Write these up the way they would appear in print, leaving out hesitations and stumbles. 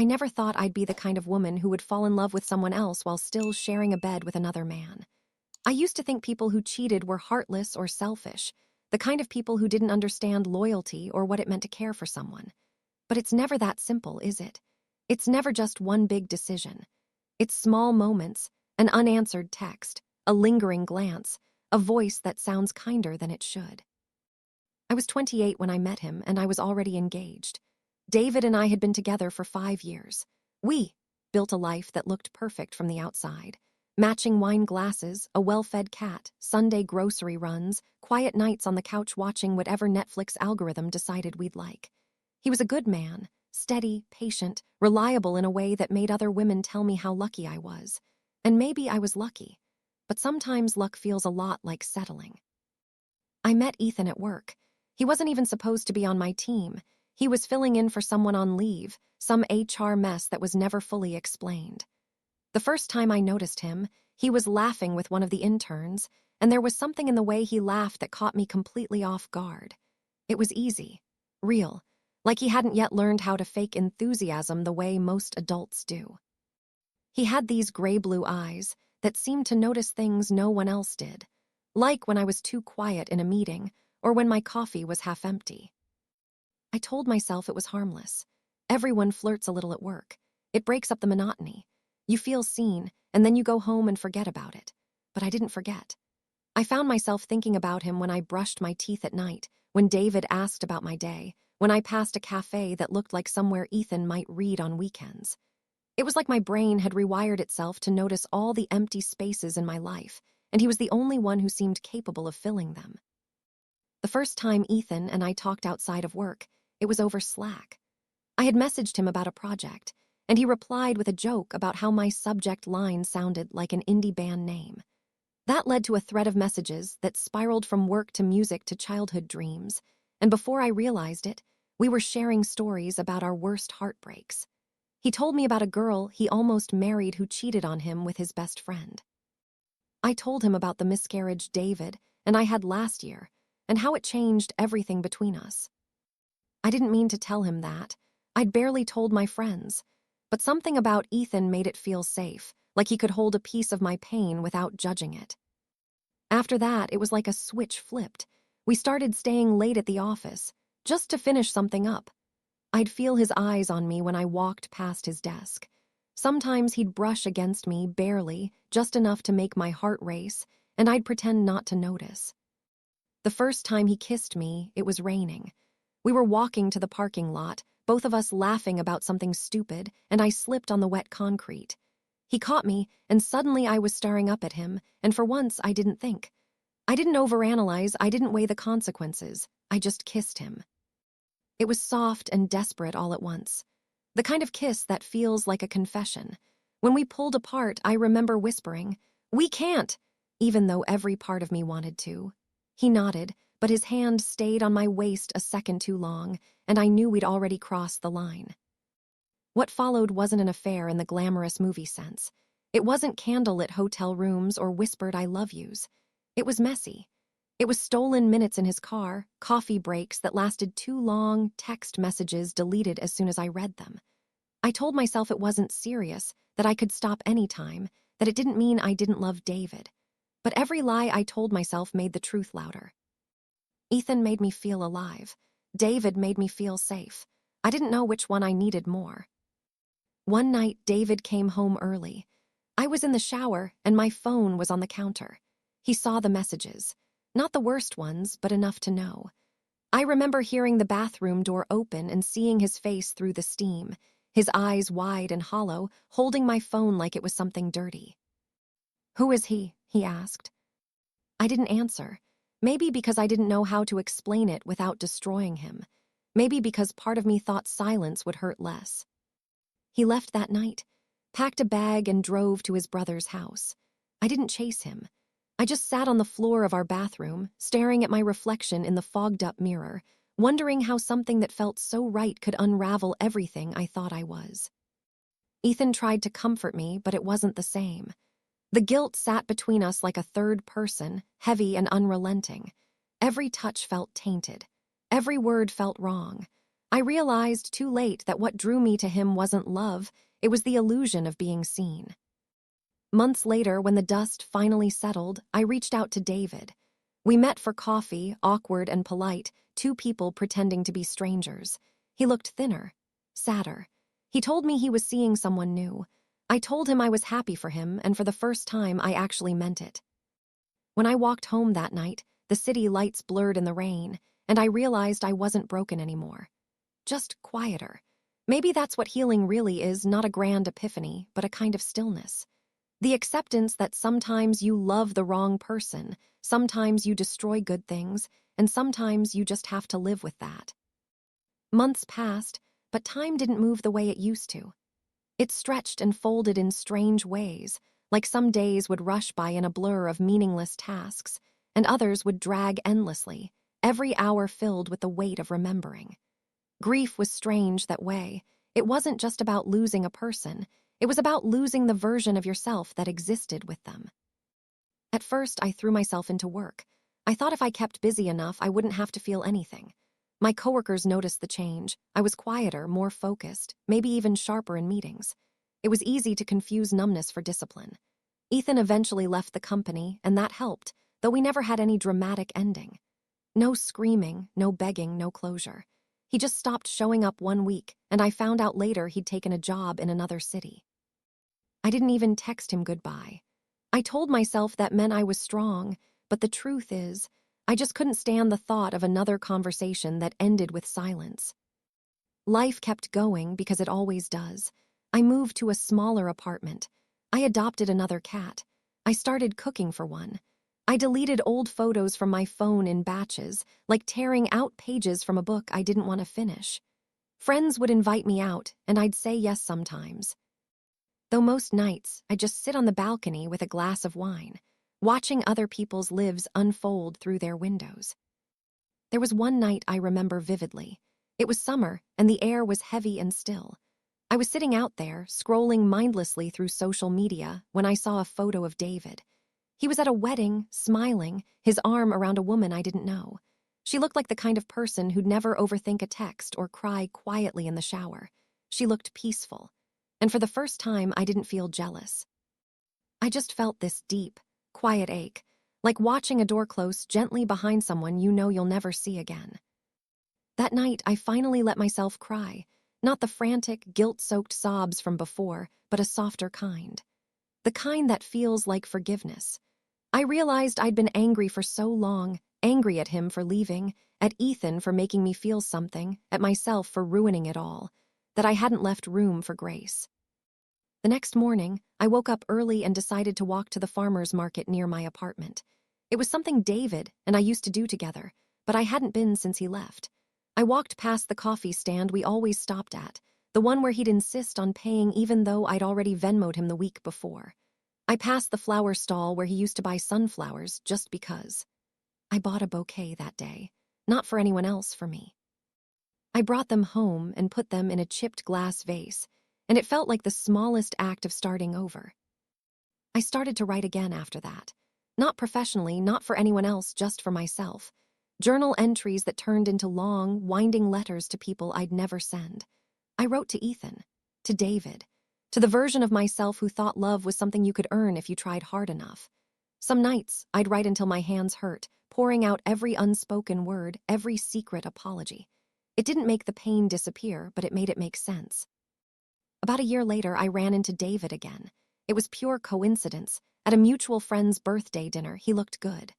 I never thought I'd be the kind of woman who would fall in love with someone else while still sharing a bed with another man. I used to think people who cheated were heartless or selfish, the kind of people who didn't understand loyalty or what it meant to care for someone. But it's never that simple, is it? It's never just one big decision. It's small moments, an unanswered text, a lingering glance, a voice that sounds kinder than it should. I was 28 when I met him, and I was already engaged. David and I had been together for 5 years. We built a life that looked perfect from the outside. Matching wine glasses, a well-fed cat, Sunday grocery runs, quiet nights on the couch watching whatever Netflix algorithm decided we'd like. He was a good man, steady, patient, reliable in a way that made other women tell me how lucky I was. And maybe I was lucky, but sometimes luck feels a lot like settling. I met Ethan at work. He wasn't even supposed to be on my team. He was filling in for someone on leave, some HR mess that was never fully explained. The first time I noticed him, he was laughing with one of the interns, and there was something in the way he laughed that caught me completely off guard. It was easy, real, like he hadn't yet learned how to fake enthusiasm the way most adults do. He had these gray-blue eyes that seemed to notice things no one else did, like when I was too quiet in a meeting or when my coffee was half empty. I told myself it was harmless. Everyone flirts a little at work. It breaks up the monotony. You feel seen, and then you go home and forget about it. But I didn't forget. I found myself thinking about him when I brushed my teeth at night, when David asked about my day, when I passed a cafe that looked like somewhere Ethan might read on weekends. It was like my brain had rewired itself to notice all the empty spaces in my life, and he was the only one who seemed capable of filling them. The first time Ethan and I talked outside of work, it was over Slack. I had messaged him about a project, and he replied with a joke about how my subject line sounded like an indie band name. That led to a thread of messages that spiraled from work to music to childhood dreams, and before I realized it, we were sharing stories about our worst heartbreaks. He told me about a girl he almost married who cheated on him with his best friend. I told him about the miscarriage David and I had last year, and how it changed everything between us. I didn't mean to tell him that. I'd barely told my friends. But something about Ethan made it feel safe, like he could hold a piece of my pain without judging it. After that, it was like a switch flipped. We started staying late at the office, just to finish something up. I'd feel his eyes on me when I walked past his desk. Sometimes he'd brush against me, barely, just enough to make my heart race, and I'd pretend not to notice. The first time he kissed me, it was raining. We were walking to the parking lot, both of us laughing about something stupid, and I slipped on the wet concrete. He caught me, and suddenly I was staring up at him, and for once I didn't think. I didn't overanalyze, I didn't weigh the consequences. I just kissed him. It was soft and desperate all at once. The kind of kiss that feels like a confession. When we pulled apart, I remember whispering, "We can't," even though every part of me wanted to. He nodded, but his hand stayed on my waist a second too long, and I knew we'd already crossed the line. What followed wasn't an affair in the glamorous movie sense. It wasn't candlelit hotel rooms or whispered I love yous. It was messy. It was stolen minutes in his car, coffee breaks that lasted too long, text messages deleted as soon as I read them. I told myself it wasn't serious, that I could stop anytime, that it didn't mean I didn't love David. But every lie I told myself made the truth louder. Ethan made me feel alive. David made me feel safe. I didn't know which one I needed more. One night, David came home early. I was in the shower, and my phone was on the counter. He saw the messages. Not the worst ones, but enough to know. I remember hearing the bathroom door open and seeing his face through the steam, his eyes wide and hollow, holding my phone like it was something dirty. "Who is he?" he asked. I didn't answer. Maybe because I didn't know how to explain it without destroying him. Maybe because part of me thought silence would hurt less. He left that night, packed a bag and drove to his brother's house. I didn't chase him. I just sat on the floor of our bathroom, staring at my reflection in the fogged-up mirror, wondering how something that felt so right could unravel everything I thought I was. Ethan tried to comfort me, but it wasn't the same. The guilt sat between us like a third person, heavy and unrelenting. Every touch felt tainted. Every word felt wrong. I realized too late that what drew me to him wasn't love, it was the illusion of being seen. Months later, when the dust finally settled, I reached out to David. We met for coffee, awkward and polite, two people pretending to be strangers. He looked thinner, sadder. He told me he was seeing someone new. I told him I was happy for him, and for the first time, I actually meant it. When I walked home that night, the city lights blurred in the rain, and I realized I wasn't broken anymore. Just quieter. Maybe that's what healing really is, not a grand epiphany, but a kind of stillness. The acceptance that sometimes you love the wrong person, sometimes you destroy good things, and sometimes you just have to live with that. Months passed, but time didn't move the way it used to. It stretched and folded in strange ways, like some days would rush by in a blur of meaningless tasks, and others would drag endlessly, every hour filled with the weight of remembering. Grief was strange that way. It wasn't just about losing a person, it was about losing the version of yourself that existed with them. At first, I threw myself into work. I thought if I kept busy enough, I wouldn't have to feel anything. My coworkers noticed the change. I was quieter, more focused, maybe even sharper in meetings. It was easy to confuse numbness for discipline. Ethan eventually left the company, and that helped, though we never had any dramatic ending. No screaming, no begging, no closure. He just stopped showing up one week, and I found out later he'd taken a job in another city. I didn't even text him goodbye. I told myself that meant I was strong, but the truth is, I just couldn't stand the thought of another conversation that ended with silence. Life kept going because it always does. I moved to a smaller apartment. I adopted another cat. I started cooking for one. I deleted old photos from my phone in batches, like tearing out pages from a book I didn't want to finish. Friends would invite me out, and I'd say yes sometimes. Though most nights, I'd just sit on the balcony with a glass of wine, watching other people's lives unfold through their windows. There was one night I remember vividly. It was summer, and the air was heavy and still. I was sitting out there, scrolling mindlessly through social media, when I saw a photo of David. He was at a wedding, smiling, his arm around a woman I didn't know. She looked like the kind of person who'd never overthink a text or cry quietly in the shower. She looked peaceful. And for the first time, I didn't feel jealous. I just felt this deep, quiet ache, like watching a door close gently behind someone you know you'll never see again. That night, I finally let myself cry, not the frantic, guilt-soaked sobs from before, but a softer kind. The kind that feels like forgiveness. I realized I'd been angry for so long, angry at him for leaving, at Ethan for making me feel something, at myself for ruining it all, that I hadn't left room for grace. The next morning, I woke up early and decided to walk to the farmer's market near my apartment. It was something David and I used to do together, but I hadn't been since he left. I walked past the coffee stand we always stopped at, the one where he'd insist on paying even though I'd already Venmoed him the week before. I passed the flower stall where he used to buy sunflowers just because. I bought a bouquet that day, not for anyone else, for me. I brought them home and put them in a chipped glass vase, and it felt like the smallest act of starting over. I started to write again after that. Not professionally, not for anyone else, just for myself. Journal entries that turned into long, winding letters to people I'd never send. I wrote to Ethan, to David, to the version of myself who thought love was something you could earn if you tried hard enough. Some nights, I'd write until my hands hurt, pouring out every unspoken word, every secret apology. It didn't make the pain disappear, but it made it make sense. About a year later, I ran into David again. It was pure coincidence. At a mutual friend's birthday dinner, he looked good.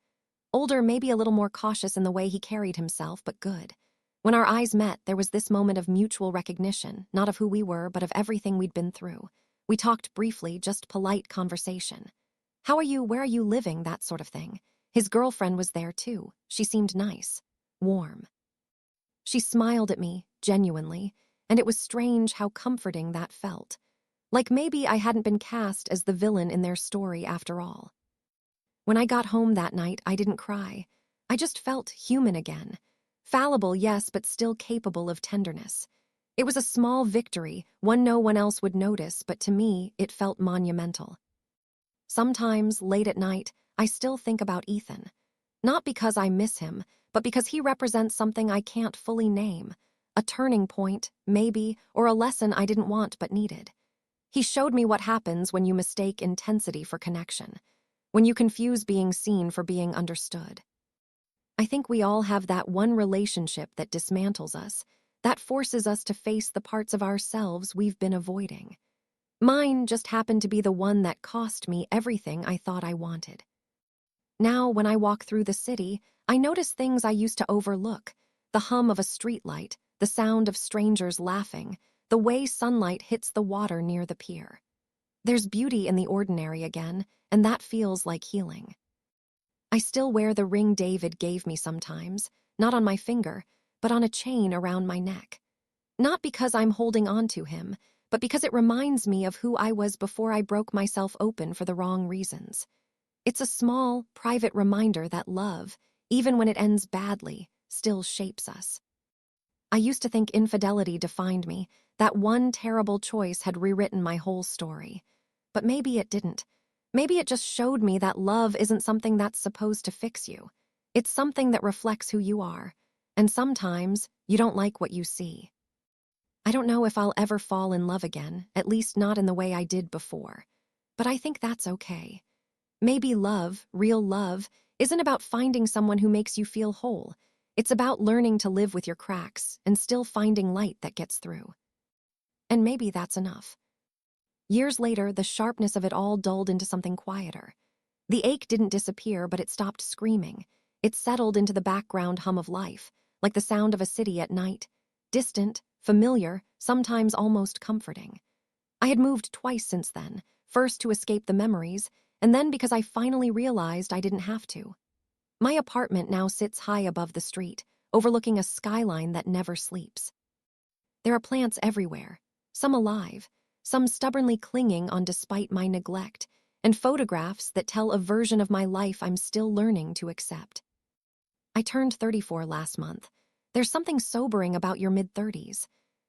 Older, maybe a little more cautious in the way he carried himself, but good. When our eyes met, there was this moment of mutual recognition, not of who we were, but of everything we'd been through. We talked briefly, just polite conversation. How are you? Where are you living? That sort of thing. His girlfriend was there, too. She seemed nice, warm. She smiled at me, genuinely, and it was strange how comforting that felt. Like maybe I hadn't been cast as the villain in their story after all. When I got home that night, I didn't cry. I just felt human again. Fallible, yes, but still capable of tenderness. It was a small victory, one no one else would notice, but to me, it felt monumental. Sometimes, late at night, I still think about Ethan. Not because I miss him, but because he represents something I can't fully name. A turning point, maybe, or a lesson I didn't want but needed. He showed me what happens when you mistake intensity for connection, when you confuse being seen for being understood. I think we all have that one relationship that dismantles us, that forces us to face the parts of ourselves we've been avoiding. Mine just happened to be the one that cost me everything I thought I wanted. Now, when I walk through the city, I notice things I used to overlook: the hum of a streetlight, the sound of strangers laughing, the way sunlight hits the water near the pier. There's beauty in the ordinary again, and that feels like healing. I still wear the ring David gave me sometimes, not on my finger, but on a chain around my neck. Not because I'm holding on to him, but because it reminds me of who I was before I broke myself open for the wrong reasons. It's a small, private reminder that love, even when it ends badly, still shapes us. I used to think infidelity defined me, that one terrible choice had rewritten my whole story. But maybe it didn't. Maybe it just showed me that love isn't something that's supposed to fix you. It's something that reflects who you are. And sometimes, you don't like what you see. I don't know if I'll ever fall in love again, at least not in the way I did before. But I think that's okay. Maybe love, real love, isn't about finding someone who makes you feel whole. It's about learning to live with your cracks and still finding light that gets through. And maybe that's enough. Years later, the sharpness of it all dulled into something quieter. The ache didn't disappear, but it stopped screaming. It settled into the background hum of life, like the sound of a city at night. Distant, familiar, sometimes almost comforting. I had moved twice since then, first to escape the memories, and then because I finally realized I didn't have to. My apartment now sits high above the street, overlooking a skyline that never sleeps. There are plants everywhere, some alive, some stubbornly clinging on despite my neglect, and photographs that tell a version of my life I'm still learning to accept. I turned 34 last month. There's something sobering about your mid-30s.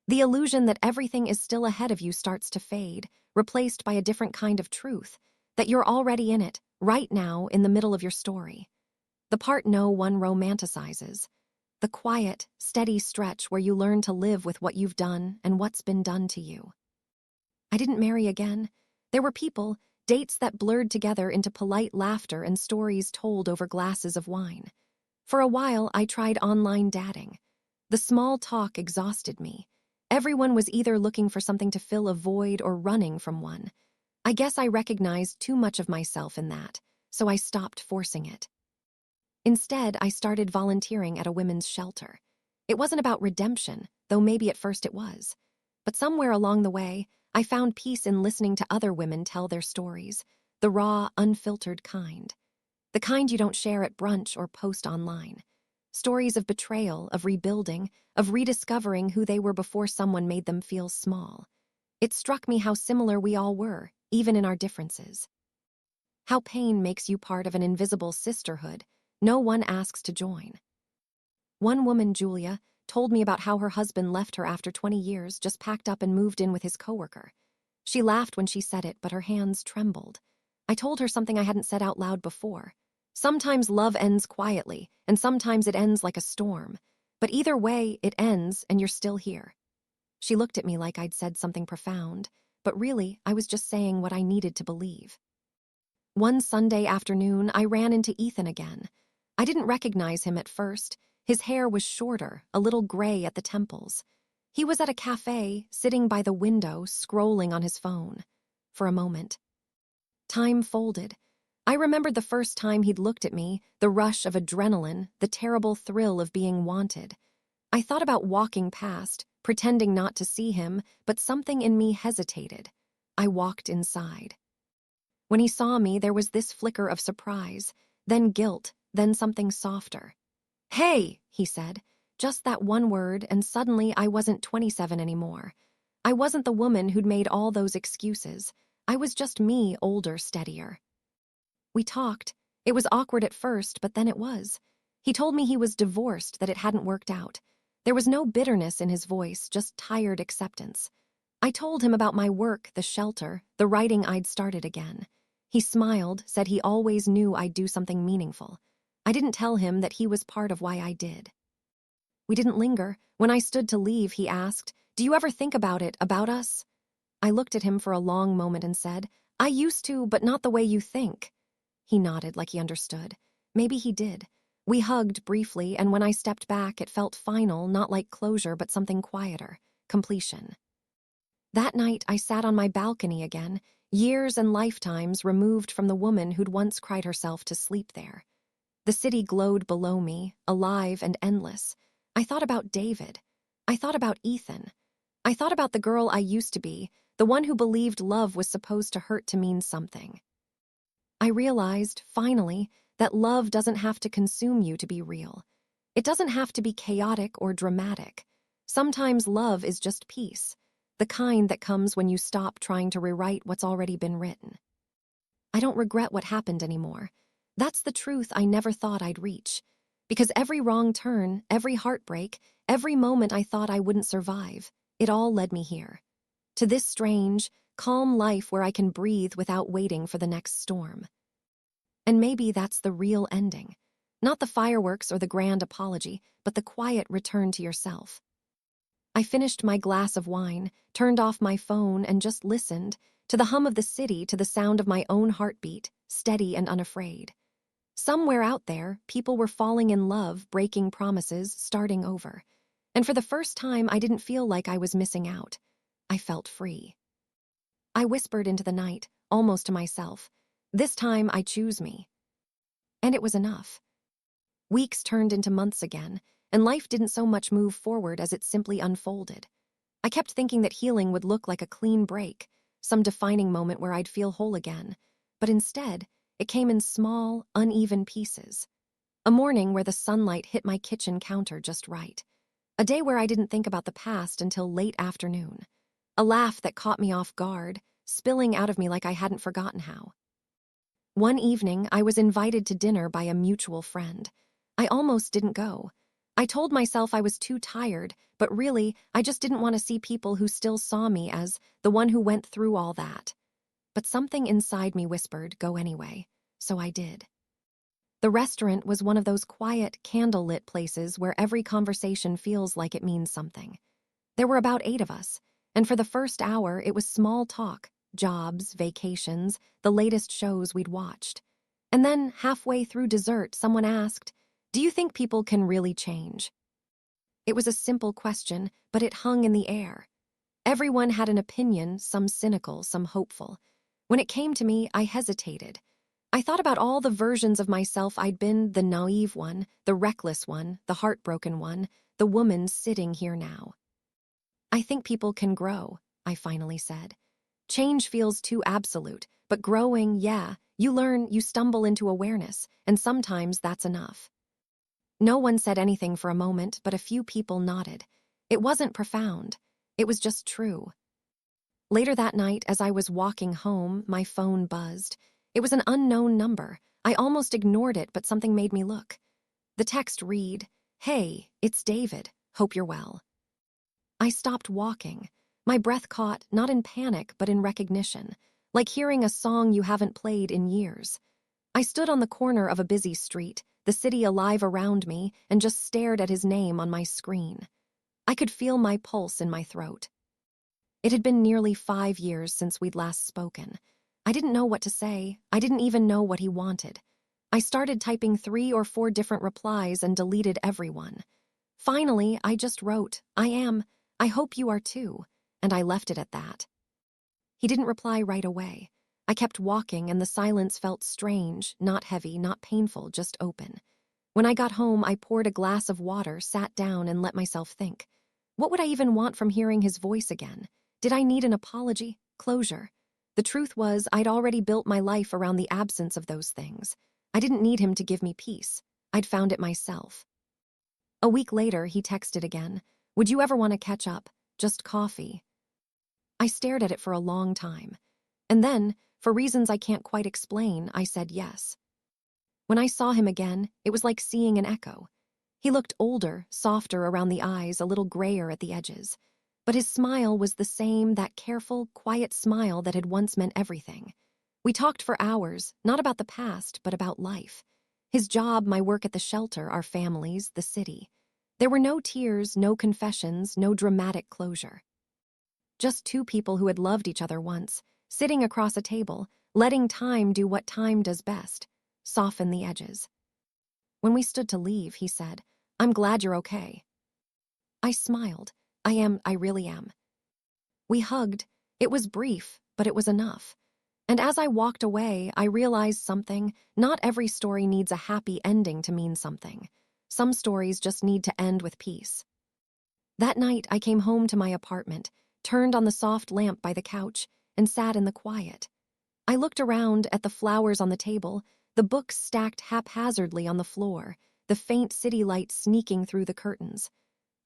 The illusion that everything is still ahead of you starts to fade, replaced by a different kind of truth, that you're already in it, right now, in the middle of your story. The part no one romanticizes. The quiet, steady stretch where you learn to live with what you've done and what's been done to you. I didn't marry again. There were people, dates that blurred together into polite laughter and stories told over glasses of wine. For a while, I tried online dating. The small talk exhausted me. Everyone was either looking for something to fill a void or running from one. I guess I recognized too much of myself in that, so I stopped forcing it. Instead, I started volunteering at a women's shelter. It wasn't about redemption, though maybe at first it was. But somewhere along the way, I found peace in listening to other women tell their stories, the raw, unfiltered kind. The kind you don't share at brunch or post online. Stories of betrayal, of rebuilding, of rediscovering who they were before someone made them feel small. It struck me how similar we all were, even in our differences. How pain makes you part of an invisible sisterhood no one asks to join. One woman, Julia, told me about how her husband left her after 20 years, just packed up and moved in with his coworker. She laughed when she said it, but her hands trembled. I told her something I hadn't said out loud before. Sometimes love ends quietly, and sometimes it ends like a storm. But either way, it ends, and you're still here. She looked at me like I'd said something profound, but really, I was just saying what I needed to believe. One Sunday afternoon, I ran into Ethan again. I didn't recognize him at first. His hair was shorter, a little gray at the temples. He was at a cafe, sitting by the window, scrolling on his phone. For a moment. Time folded. I remembered the first time he'd looked at me, the rush of adrenaline, the terrible thrill of being wanted. I thought about walking past, pretending not to see him, but something in me hesitated. I walked inside. When he saw me, there was this flicker of surprise, then guilt, then something softer. "Hey," he said, just that one word, and suddenly I wasn't 27 anymore. I wasn't the woman who'd made all those excuses. I was just me, older, steadier. We talked. It was awkward at first, but then it was. He told me he was divorced, that it hadn't worked out. There was no bitterness in his voice, just tired acceptance. I told him about my work, the shelter, the writing I'd started again. He smiled, said he always knew I'd do something meaningful. I didn't tell him that he was part of why I did. We didn't linger. When I stood to leave, he asked, "Do you ever think about us?" I looked at him for a long moment and said, "I used to, but not the way you think." He nodded like he understood. Maybe he did. We hugged briefly, and when I stepped back, it felt final, not like closure, but something quieter. Completion. That night, I sat on my balcony again, years and lifetimes removed from the woman who'd once cried herself to sleep there. The city glowed below me, alive and endless. I thought about David. I thought about Ethan. I thought about the girl I used to be, the one who believed love was supposed to hurt to mean something. I realized, finally, that love doesn't have to consume you to be real. It doesn't have to be chaotic or dramatic. Sometimes love is just peace, the kind that comes when you stop trying to rewrite what's already been written. I don't regret what happened anymore. That's the truth I never thought I'd reach. Because every wrong turn, every heartbreak, every moment I thought I wouldn't survive, it all led me here. To this strange, calm life where I can breathe without waiting for the next storm. And maybe that's the real ending. Not the fireworks or the grand apology, but the quiet return to yourself. I finished my glass of wine, turned off my phone, and just listened to the hum of the city, to the sound of my own heartbeat, steady and unafraid. Somewhere out there, people were falling in love, breaking promises, starting over. And for the first time, I didn't feel like I was missing out. I felt free. I whispered into the night, almost to myself, "This time I choose me." And it was enough. Weeks turned into months again, and life didn't so much move forward as it simply unfolded. I kept thinking that healing would look like a clean break, some defining moment where I'd feel whole again. But instead, it came in small, uneven pieces. A morning where the sunlight hit my kitchen counter just right. A day where I didn't think about the past until late afternoon. A laugh that caught me off guard, spilling out of me like I hadn't forgotten how. One evening, I was invited to dinner by a mutual friend. I almost didn't go. I told myself I was too tired, but really, I just didn't want to see people who still saw me as the one who went through all that. But something inside me whispered, "Go anyway." So I did. The restaurant was one of those quiet, candlelit places where every conversation feels like it means something. There were about 8 of us, and for the first hour, it was small talk, jobs, vacations, the latest shows we'd watched. And then, halfway through dessert, someone asked, "Do you think people can really change?" It was a simple question, but it hung in the air. Everyone had an opinion, some cynical, some hopeful. When it came to me, I hesitated. I thought about all the versions of myself I'd been, the naive one, the reckless one, the heartbroken one, the woman sitting here now. "I think people can grow," I finally said. "Change feels too absolute, but growing, yeah, you learn, you stumble into awareness, and sometimes that's enough." No one said anything for a moment, but a few people nodded. It wasn't profound. It was just true. Later that night, as I was walking home, my phone buzzed. It was an unknown number. I almost ignored it, but something made me look. The text read, "Hey, it's David. Hope you're well." I stopped walking. My breath caught, not in panic, but in recognition, like hearing a song you haven't played in years. I stood on the corner of a busy street, the city alive around me, and just stared at his name on my screen. I could feel my pulse in my throat. It had been nearly 5 years since we'd last spoken. I didn't know what to say. I didn't even know what he wanted. I started typing 3 or 4 different replies and deleted everyone. Finally, I just wrote, I hope you are too," and I left it at that. He didn't reply right away. I kept walking, and the silence felt strange, not heavy, not painful, just open. When I got home, I poured a glass of water, sat down, and let myself think. What would I even want from hearing his voice again? Did I need an apology? Closure? The truth was, I'd already built my life around the absence of those things. I didn't need him to give me peace. I'd found it myself. A week later, he texted again. "Would you ever want to catch up? Just coffee." I stared at it for a long time. And then, for reasons I can't quite explain, I said yes. When I saw him again, it was like seeing an echo. He looked older, softer around the eyes, a little grayer at the edges. But his smile was the same, that careful, quiet smile that had once meant everything. We talked for hours, not about the past, but about life. His job, my work at the shelter, our families, the city. There were no tears, no confessions, no dramatic closure. Just two people who had loved each other once, sitting across a table, letting time do what time does best, soften the edges. When we stood to leave, he said, "I'm glad you're okay." I smiled. I really am. We hugged. It was brief, but it was enough. And as I walked away, I realized something. Not every story needs a happy ending to mean something. Some stories just need to end with peace. That night, I came home to my apartment, turned on the soft lamp by the couch, and sat in the quiet. I looked around at the flowers on the table, the books stacked haphazardly on the floor, the faint city light sneaking through the curtains.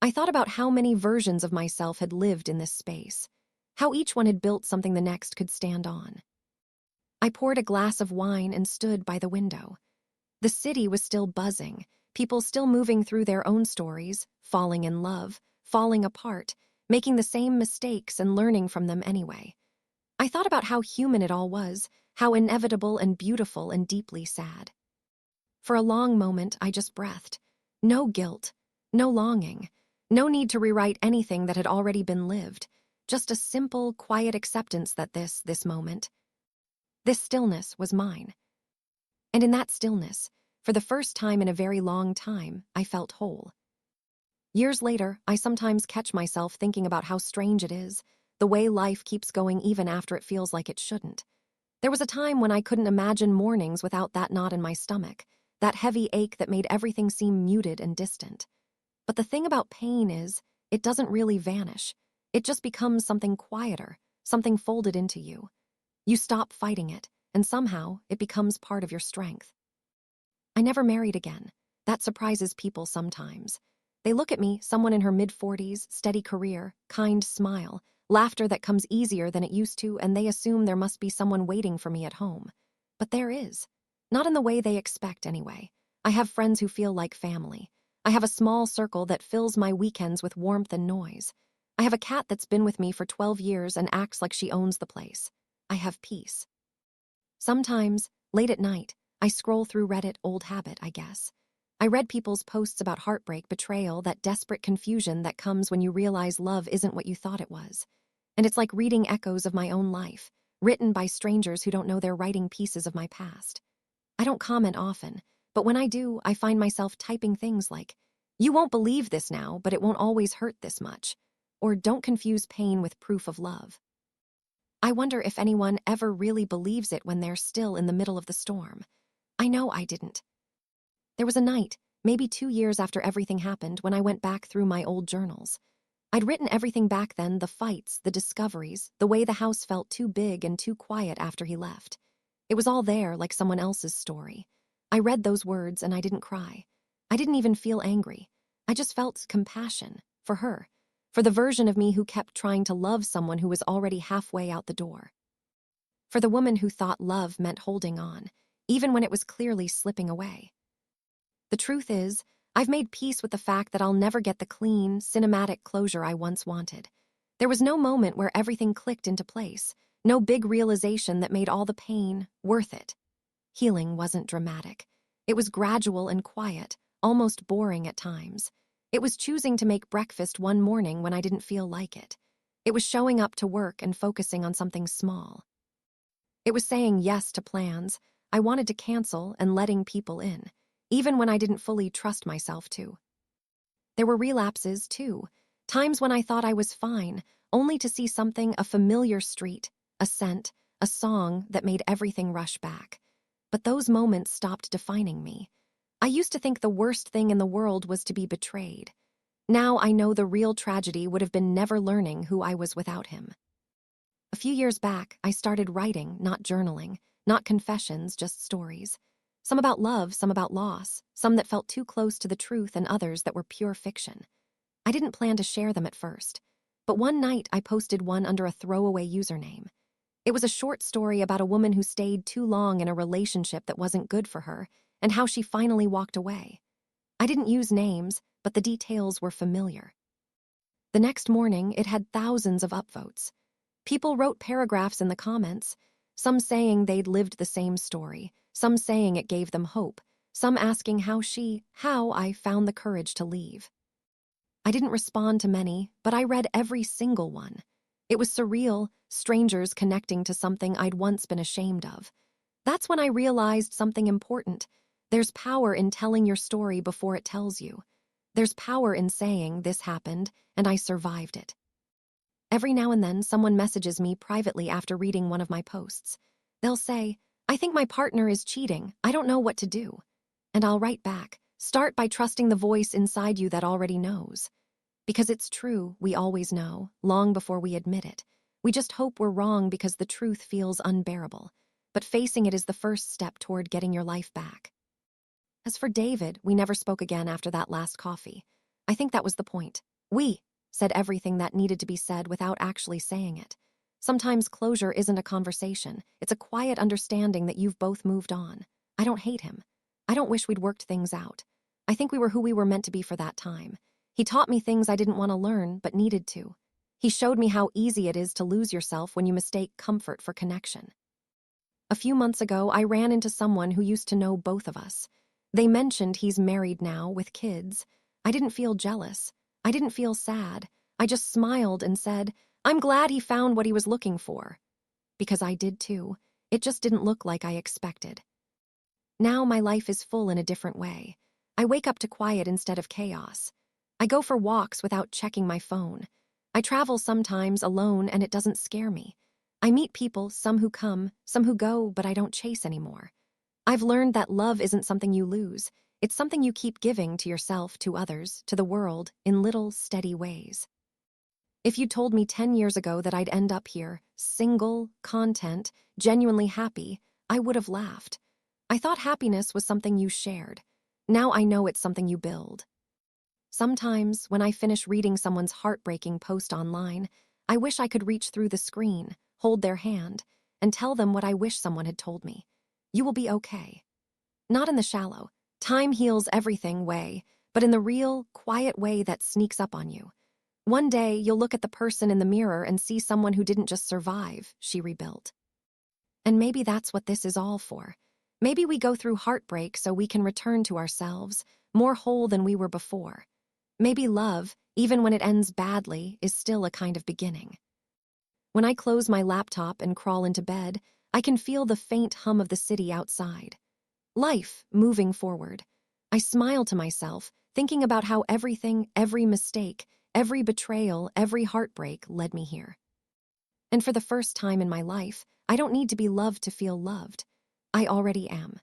I thought about how many versions of myself had lived in this space, how each one had built something the next could stand on. I poured a glass of wine and stood by the window. The city was still buzzing, people still moving through their own stories, falling in love, falling apart, making the same mistakes and learning from them anyway. I thought about how human it all was, how inevitable and beautiful and deeply sad. For a long moment, I just breathed. No guilt, no longing, no need to rewrite anything that had already been lived, just a simple, quiet acceptance that this moment, this stillness was mine. And in that stillness, for the first time in a very long time, I felt whole. Years later, I sometimes catch myself thinking about how strange it is, the way life keeps going even after it feels like it shouldn't. There was a time when I couldn't imagine mornings without that knot in my stomach, that heavy ache that made everything seem muted and distant. But the thing about pain is, it doesn't really vanish. It just becomes something quieter, something folded into you. You stop fighting it, and somehow it becomes part of your strength. I never married again. That surprises people sometimes. They look at me, someone in her mid-40s, steady career, kind smile, laughter that comes easier than it used to, and they assume there must be someone waiting for me at home. But there is. Not in the way they expect, anyway. I have friends who feel like family. I have a small circle that fills my weekends with warmth and noise. I have a cat that's been with me for 12 years and acts like she owns the place. I have peace. Sometimes, late at night, I scroll through Reddit, old habit, I guess. I read people's posts about heartbreak, betrayal, that desperate confusion that comes when you realize love isn't what you thought it was. And it's like reading echoes of my own life, written by strangers who don't know they're writing pieces of my past. I don't comment often, but when I do, I find myself typing things like, "You won't believe this now, but it won't always hurt this much," or "Don't confuse pain with proof of love." I wonder if anyone ever really believes it when they're still in the middle of the storm. I know I didn't. There was a night, maybe 2 years after everything happened, when I went back through my old journals. I'd written everything back then, the fights, the discoveries, the way the house felt too big and too quiet after he left. It was all there, like someone else's story. I read those words and I didn't cry. I didn't even feel angry. I just felt compassion for her, for the version of me who kept trying to love someone who was already halfway out the door. For the woman who thought love meant holding on, even when it was clearly slipping away. The truth is, I've made peace with the fact that I'll never get the clean, cinematic closure I once wanted. There was no moment where everything clicked into place, no big realization that made all the pain worth it. Healing wasn't dramatic. It was gradual and quiet, almost boring at times. It was choosing to make breakfast one morning when I didn't feel like it. It was showing up to work and focusing on something small. It was saying yes to plans I wanted to cancel and letting people in, even when I didn't fully trust myself to. There were relapses, too, times when I thought I was fine, only to see something, a familiar street, a scent, a song that made everything rush back. But those moments stopped defining me. I used to think the worst thing in the world was to be betrayed. Now I know the real tragedy would have been never learning who I was without him. A few years back, I started writing, not journaling, not confessions, just stories. Some about love, some about loss, some that felt too close to the truth and others that were pure fiction. I didn't plan to share them at first, but one night I posted one under a throwaway username. It was a short story about a woman who stayed too long in a relationship that wasn't good for her and how she finally walked away. I didn't use names, but the details were familiar. The next morning, it had thousands of upvotes. People wrote paragraphs in the comments, some saying they'd lived the same story, some saying it gave them hope, some asking how I found the courage to leave. I didn't respond to many, but I read every single one. It was surreal, strangers connecting to something I'd once been ashamed of. That's when I realized something important. There's power in telling your story before it tells you. There's power in saying, "This happened, and I survived it." Every now and then, someone messages me privately after reading one of my posts. They'll say, "I think my partner is cheating. I don't know what to do." And I'll write back, "Start by trusting the voice inside you that already knows." Because it's true, we always know, long before we admit it. We just hope we're wrong because the truth feels unbearable. But facing it is the first step toward getting your life back. As for David, we never spoke again after that last coffee. I think that was the point. We said everything that needed to be said without actually saying it. Sometimes closure isn't a conversation. It's a quiet understanding that you've both moved on. I don't hate him. I don't wish we'd worked things out. I think we were who we were meant to be for that time. He taught me things I didn't want to learn, but needed to. He showed me how easy it is to lose yourself when you mistake comfort for connection. A few months ago, I ran into someone who used to know both of us. They mentioned he's married now with kids. I didn't feel jealous. I didn't feel sad. I just smiled and said, "I'm glad he found what he was looking for." Because I did too. It just didn't look like I expected. Now my life is full in a different way. I wake up to quiet instead of chaos. I go for walks without checking my phone. I travel sometimes alone and it doesn't scare me. I meet people, some who come, some who go, but I don't chase anymore. I've learned that love isn't something you lose. It's something you keep giving to yourself, to others, to the world, in little, steady ways. If you told me 10 years ago that I'd end up here, single, content, genuinely happy, I would have laughed. I thought happiness was something you shared. Now I know it's something you build. Sometimes, when I finish reading someone's heartbreaking post online, I wish I could reach through the screen, hold their hand, and tell them what I wish someone had told me. You will be okay. Not in the shallow, time heals everything way, but in the real, quiet way that sneaks up on you. One day, you'll look at the person in the mirror and see someone who didn't just survive, she rebuilt. And maybe that's what this is all for. Maybe we go through heartbreak so we can return to ourselves, more whole than we were before. Maybe love, even when it ends badly, is still a kind of beginning. When I close my laptop and crawl into bed, I can feel the faint hum of the city outside. Life moving forward. I smile to myself, thinking about how everything, every mistake, every betrayal, every heartbreak led me here. And for the first time in my life, I don't need to be loved to feel loved. I already am.